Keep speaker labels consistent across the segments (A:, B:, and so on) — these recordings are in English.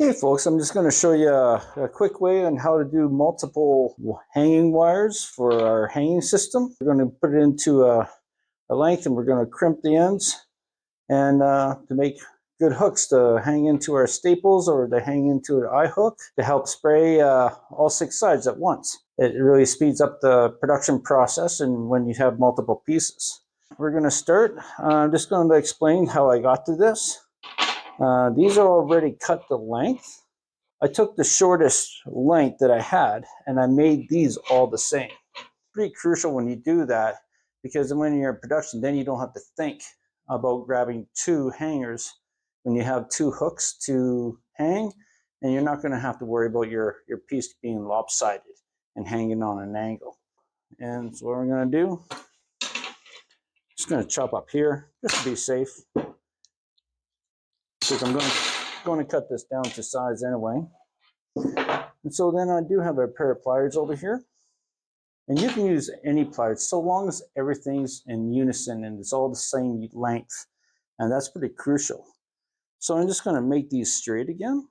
A: Hey folks, I'm just going to show you a quick way on how to do multiple hanging wires for our hanging system. We're going to put it into a length and we're going to crimp the ends and to make good hooks to hang into our staples or to hang into an eye hook to help spray all 6 sides at once. It really speeds up the production process and when you have multiple pieces. We're going to start. I'm just going to explain how I got to this. These are already cut to length. I took the shortest length that I had and I made these all the same. Pretty crucial when you do that because when you're in production, then you don't have to think about grabbing 2 hangers when you have 2 hooks to hang, and you're not going to have to worry about your piece being lopsided and hanging on an angle. And so what we're going to do, just going to chop up here just to be safe. Because I'm going to cut this down to size anyway. And so then I do have a pair of pliers over here. And you can use any pliers so long as everything's in unison and it's all the same length. And that's pretty crucial. So I'm just going to make these straight again.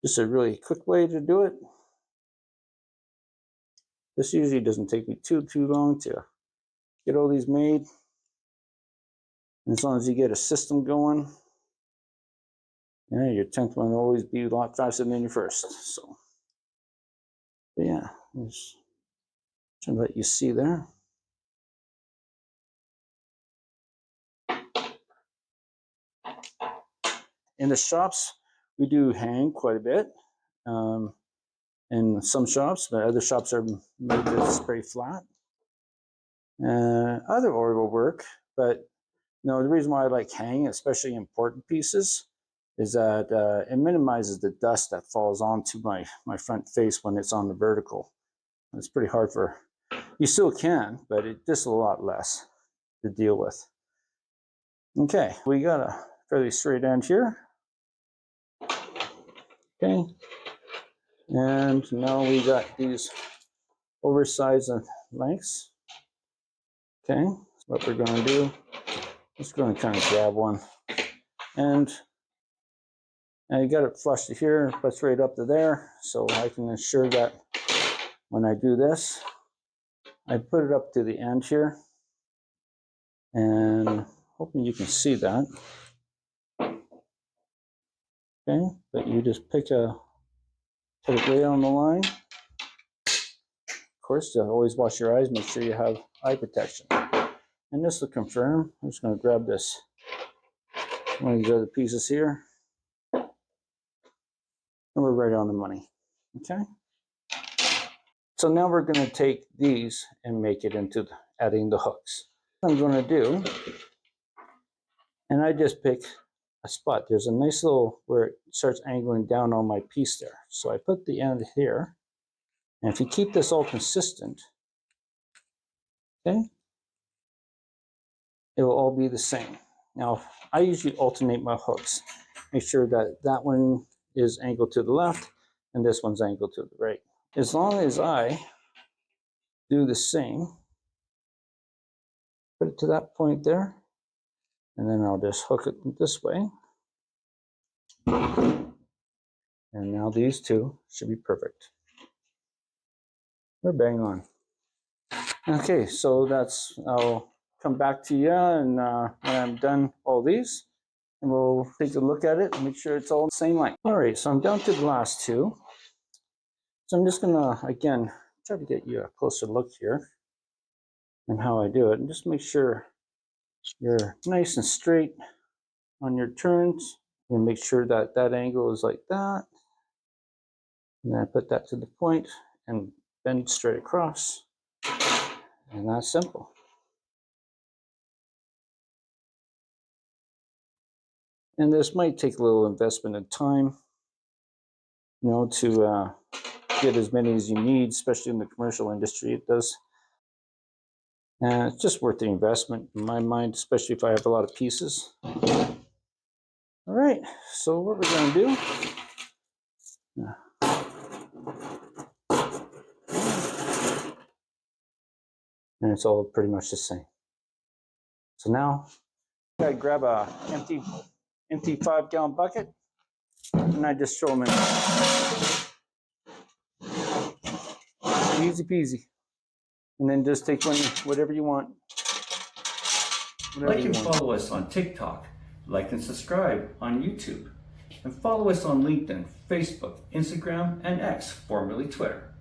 A: Just a really quick way to do it. This usually doesn't take me too long to get all these made. And as long as you get a system going, yeah, your 10th one will always be a lot faster than your first. So, but yeah, just trying to let you see there. In the shops, we do hang quite a bit. In some shops, but other shops are made to spray flat. Other oil will work, but the reason why I like hang, especially important pieces, is that it minimizes the dust that falls onto my front face when it's on the vertical. It's pretty hard you still can, but it's just a lot less to deal with. Okay, we got a fairly straight end here. Okay, and now we got these oversized lengths. Okay, so what we're going to do, just going to kind of grab one, and you got it flush to here, puts right up to there, so I can ensure that when I do this, I put it up to the end here, and hoping you can see that. Okay, but you just put it right on the line. Of course, to always wash your eyes, make sure you have eye protection. And this will confirm. I'm just going to grab this, one of these other pieces here, and we're right on the money. Okay. So now we're going to take these and make it into adding the hooks. What I'm going to do, and I just pick a spot. There's a nice little where it starts angling down on my piece there. So I put the end here, and if you keep this all consistent, okay, it will all be the same. Now, I usually alternate my hooks. Make sure that that one is angled to the left and this one's angled to the right. As long as I do the same, put it to that point there, and then I'll just hook it this way. And now these two should be perfect. We're bang on. Okay, so I'll come back to you and when I'm done all these, and we'll take a look at it and make sure it's all the same length. All right, so I'm down to the last 2. So I'm just gonna, again, try to get you a closer look here and how I do it. And just make sure you're nice and straight on your turns. And make sure that that angle is like that. And then I put that to the point and bend straight across. And that's simple. And this might take a little investment in time, to get as many as you need, especially in the commercial industry. It does. And it's just worth the investment in my mind, especially if I have a lot of pieces. All right, so what we're going to do, and it's all pretty much the same. So now I grab a empty 5-gallon bucket, And I just throw them in. Easy peasy. And then just take whatever you want.
B: Like and follow us on TikTok. Like and subscribe on YouTube. And follow us on LinkedIn, Facebook, Instagram, and X, formerly Twitter.